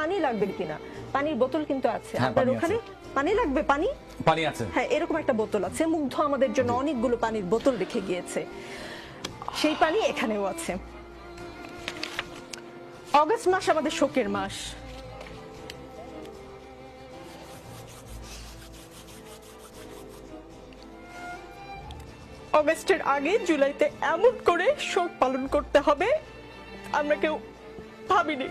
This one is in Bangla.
পানি লাগবে কিনা। পানির বোতল কিন্তু আছে আপনার ওখানে, পানি লাগবে? পানি পানি আছে, হ্যাঁ এরকম একটা বোতল আছে। মুগ্ধ আমাদের জন্য অনেকগুলো পানির বোতল রেখে গিয়েছে, সেই পানি এখানেও আছে। অগস্ট মাস আমাদের শোকের মাস। অগস্টের আগে জুলাইতে এমন করে শোক পালন করতে হবে আমরা কেউ ভাবিনি।